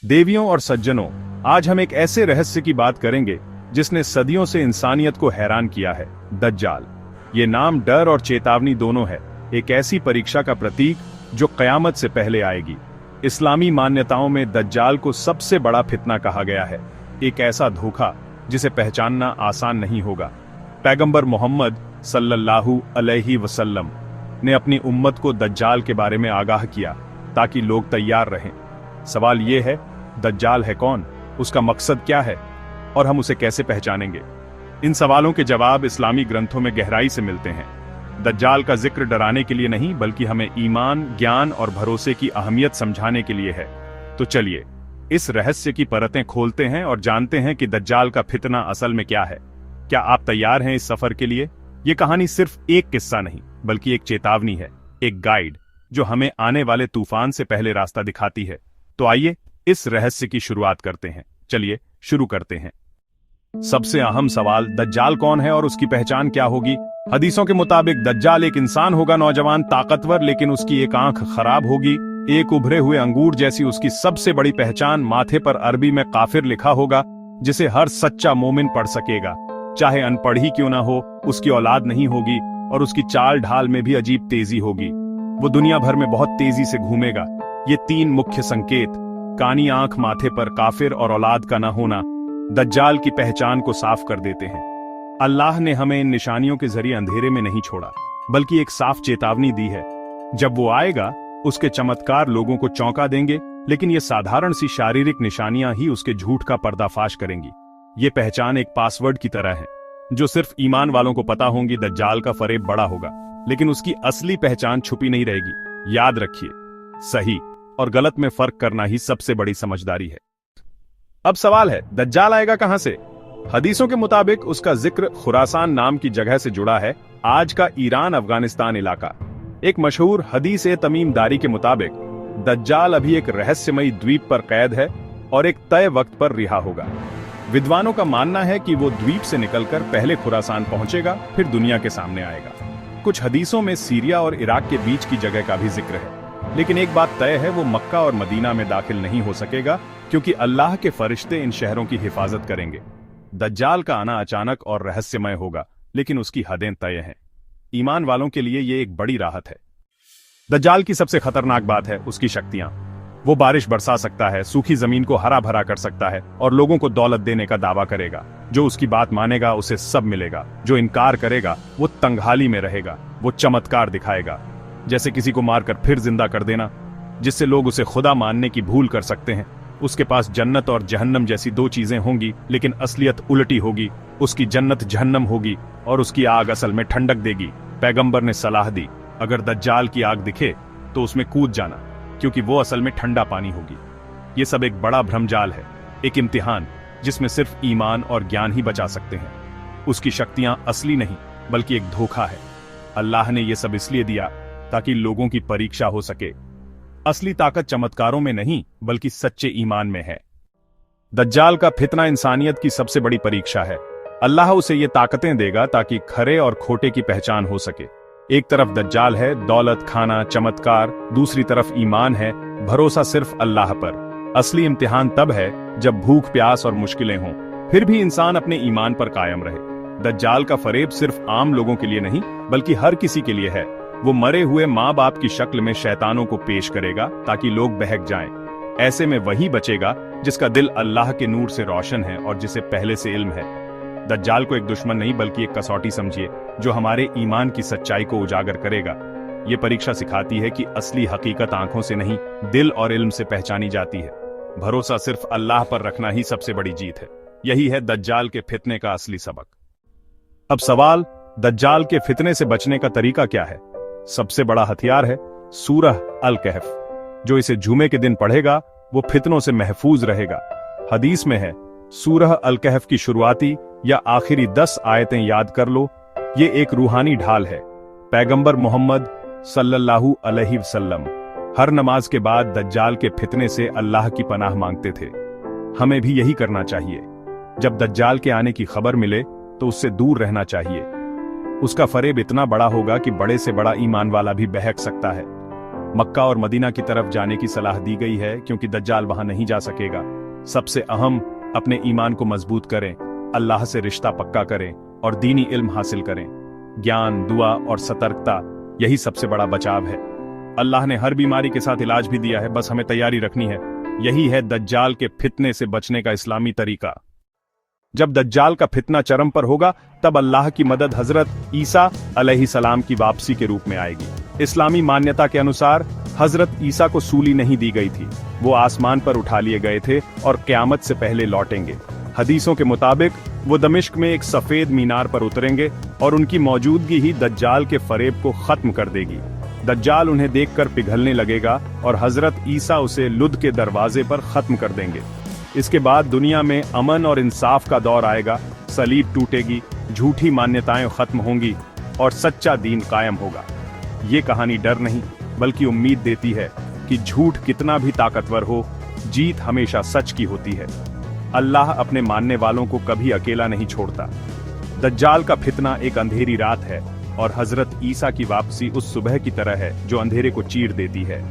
देवियों और सज्जनों, आज हम एक ऐसे रहस्य की बात करेंगे जिसने सदियों से इंसानियत को हैरान किया है। दज्जाल। ये नाम डर और चेतावनी दोनों है। एक ऐसी परीक्षा का प्रतीक जो कयामत से पहले आएगी। इस्लामी मान्यताओं में दज्जाल को सबसे बड़ा फितना कहा गया है। एक ऐसा धोखा जिसे पहचानना आसान नहीं होगा। पैगंबर मोहम्मद सल्लल्लाहु अलैहि वसल्लम ने अपनी उम्मत को दज्जाल के बारे में आगाह किया ताकि लोग तैयार रहें। सवाल ये है, दज्जाल है कौन, उसका मकसद क्या है और हम उसे कैसे पहचानेंगे? इन सवालों के जवाब इस्लामी ग्रंथों में गहराई से मिलते हैं। दज्जाल का जिक्र डराने के लिए नहीं, बल्कि हमें ईमान, ज्ञान और भरोसे की अहमियत समझाने के लिए है। तो चलिए इस रहस्य की परतें खोलते हैं और जानते हैं कि दज्जाल का फितना असल में क्या है। क्या आप तैयार हैं इस सफर के लिए? ये कहानी सिर्फ एक किस्सा नहीं, बल्कि एक चेतावनी है, एक गाइड जो हमें आने वाले तूफान से पहले रास्ता दिखाती है। तो आइए इस रहस्य की शुरुआत करते हैं। चलिए शुरू करते हैं। सबसे अहम सवाल, दज्जाल कौन है और उसकी पहचान क्या होगी? हदीसों के मुताबिक दज्जाल एक इंसान होगा, नौजवान, ताकतवर, लेकिन उसकी एक आंख खराब होगी। एक उभरे हुए अंगूर जैसी उसकी सबसे बड़ी पहचान, माथे पर अरबी में काफिर लिखा होगा, जिसे हर सच्चा मोमिन पढ़ सकेगा, चाहे अनपढ़ ही क्यों ना हो। उसकी औलाद नहीं होगी और उसकी चाल ढाल में भी अजीब तेजी होगी। वो दुनिया भर में बहुत तेजी से घूमेगा। ये तीन मुख्य संकेत, कानी आंख, माथे पर काफिर और औलाद का न होना, दज्जाल की पहचान को साफ कर देते हैं। अल्लाह ने हमें इन निशानियों के जरिए अंधेरे में नहीं छोड़ा, बल्कि एक साफ चेतावनी दी है। जब वो आएगा, उसके चमत्कार लोगों को चौंका देंगे, लेकिन ये साधारण सी शारीरिक निशानियां ही उसके झूठ का पर्दाफाश करेंगी। ये पहचान एक पासवर्ड की तरह है, जो सिर्फ ईमान वालों को पता होंगी। दज्जाल का फरेब बड़ा होगा, लेकिन उसकी असली पहचान छुपी नहीं रहेगी। याद रखिए, सही और गलत में फर्क करना ही सबसे बड़ी समझदारी है। अब सवाल है, दज्जाल आएगा कहां से? हदीसों के मुताबिक उसका जिक्र खुरासान नाम की जगह से जुड़ा है, आज का ईरान अफगानिस्तान इलाका। एक मशहूर हदीस तमीमदारी के मुताबिक दज्जाल अभी एक रहस्यमयी द्वीप पर कैद है और एक तय वक्त पर रिहा होगा। विद्वानों का मानना है कि वो द्वीप से निकलकर पहले खुरासान पहुंचेगा, फिर दुनिया के सामने आएगा। कुछ हदीसों में सीरिया और इराक के बीच की जगह का भी जिक्र है, लेकिन एक बात तय है, वो मक्का और मदीना में दाखिल नहीं हो सकेगा, क्योंकि अल्लाह के फरिश्ते इन शहरों की हिफाजत करेंगे। दज्जाल का आना अचानक और रहस्यमय होगा, लेकिन उसकी हदें तय हैं। ईमान वालों के लिए ये एक बड़ी राहत है। दज्जाल की सबसे खतरनाक बात है उसकी शक्तियां। वो बारिश बरसा सकता है, सूखी जमीन को हरा भरा कर सकता है और लोगों को दौलत देने का दावा करेगा। जो उसकी बात मानेगा उसे सब मिलेगा, जो इनकार करेगा वो तंगहाली में रहेगा। वो चमत्कार दिखाएगा, जैसे किसी को मारकर फिर जिंदा कर देना, जिससे लोग उसे खुदा मानने की भूल कर सकते हैं। उसके पास जन्नत और जहन्नम जैसी दो चीजें होंगी, लेकिन असलियत उल्टी होगी। उसकी जन्नत जहन्नम होगी और उसकी आग असल में ठंडक देगी। पैगंबर ने सलाह दी, अगर दज्जाल की आग दिखे तो उसमें कूद जाना, क्योंकि वो असल में ठंडा पानी होगी। ये सब एक बड़ा भ्रमजाल है, एक इम्तिहान जिसमें सिर्फ ईमान और ज्ञान ही बचा सकते हैं। उसकी शक्तियां असली नहीं, बल्कि एक धोखा है। अल्लाह ने यह सब इसलिए दिया ताकि लोगों की परीक्षा हो सके। असली ताकत चमत्कारों में नहीं, बल्कि सच्चे ईमान में है। दज्जाल का फितना इंसानियत की सबसे बड़ी परीक्षा है। अल्लाह उसे ये ताकतें देगा ताकि खरे और खोटे की पहचान हो सके। एक तरफ दज्जाल है, दौलत, खाना, चमत्कार, दूसरी तरफ ईमान है, भरोसा सिर्फ अल्लाह पर। असली इम्तिहान तब है जब भूख, प्यास और मुश्किलें हों, फिर भी इंसान अपने ईमान पर कायम रहे। दज्जाल का फरेब सिर्फ आम लोगों के लिए नहीं, बल्कि हर किसी के लिए है। वो मरे हुए माँ बाप की शक्ल में शैतानों को पेश करेगा ताकि लोग बहक जाएं। ऐसे में वही बचेगा जिसका दिल अल्लाह के नूर से रोशन है और जिसे पहले से इल्म है। दज्जाल को एक दुश्मन नहीं, बल्कि एक कसौटी समझिए, जो हमारे ईमान की सच्चाई को उजागर करेगा। ये परीक्षा सिखाती है कि असली हकीकत आंखों से नहीं, दिल और इल्म से पहचानी जाती है। भरोसा सिर्फ अल्लाह पर रखना ही सबसे बड़ी जीत है। यही है दज्जाल के फितने का असली सबक। अब सवाल, दज्जाल के फितने से बचने का तरीका क्या है? सबसे बड़ा हथियार है सूरह अल कहफ। जो इसे जुमे के दिन पढ़ेगा वो फितनों से महफूज रहेगा। हदीस में है, सूरह अल कहफ की शुरुआती या आखिरी 10 आयतें याद कर लो। ये एक रूहानी ढाल है। पैगंबर मोहम्मद सल्लल्लाहु अलैहि वसल्लम हर नमाज के बाद दज्जाल के फितने से अल्लाह की पनाह मांगते थे। हमें भी यही करना चाहिए। जब दज्जाल के आने की खबर मिले तो उससे दूर रहना चाहिए। उसका फरेब इतना बड़ा होगा कि बड़े से बड़ा ईमान वाला भी बहक सकता है। मक्का और मदीना की तरफ जाने की सलाह दी गई है क्योंकि दज्जाल वहां नहीं जा सकेगा। सबसे अहम, अपने ईमान को मजबूत करें, अल्लाह से रिश्ता पक्का करें और दीनी इल्म हासिल करें। ज्ञान, दुआ और सतर्कता, यही सबसे बड़ा बचाव है। अल्लाह ने हर बीमारी के साथ इलाज भी दिया है, बस हमें तैयारी रखनी है। यही है दज्जाल के फितने से बचने का इस्लामी तरीका। जब दज्जाल का फितना चरम पर होगा तब अल्लाह की मदद हजरत ईसा अलैहिस्सलाम की वापसी के रूप में आएगी। इस्लामी मान्यता के अनुसार हजरत ईसा को सूली नहीं दी गई थी, वो आसमान पर उठा लिए गए थे और क़यामत से पहले लौटेंगे। हदीसों के मुताबिक वो दमिश्क में एक सफेद मीनार पर उतरेंगे और उनकी मौजूदगी ही दज्जाल के फरेब को खत्म कर देगी। दज्जाल उन्हें देखकर पिघलने लगेगा और हजरत ईसा उसे लुद के दरवाजे पर खत्म कर देंगे। इसके बाद दुनिया में अमन और इंसाफ का दौर आएगा, सलीब टूटेगी, झूठी मान्यताएं खत्म होंगी और सच्चा दीन कायम होगा। ये कहानी डर नहीं बल्कि उम्मीद देती है कि झूठ कितना भी ताकतवर हो, जीत हमेशा सच की होती है। अल्लाह अपने मानने वालों को कभी अकेला नहीं छोड़ता। दज्जाल का फितना एक अंधेरी रात है और हजरत ईसा की वापसी उस सुबह की तरह है जो अंधेरे को चीर देती है।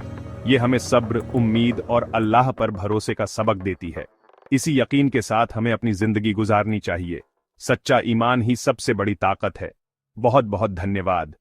ये हमें सब्र, उम्मीद और अल्लाह पर भरोसे का सबक देती है। इसी यकीन के साथ हमें अपनी जिंदगी गुजारनी चाहिए। सच्चा ईमान ही सबसे बड़ी ताकत है। बहुत बहुत धन्यवाद।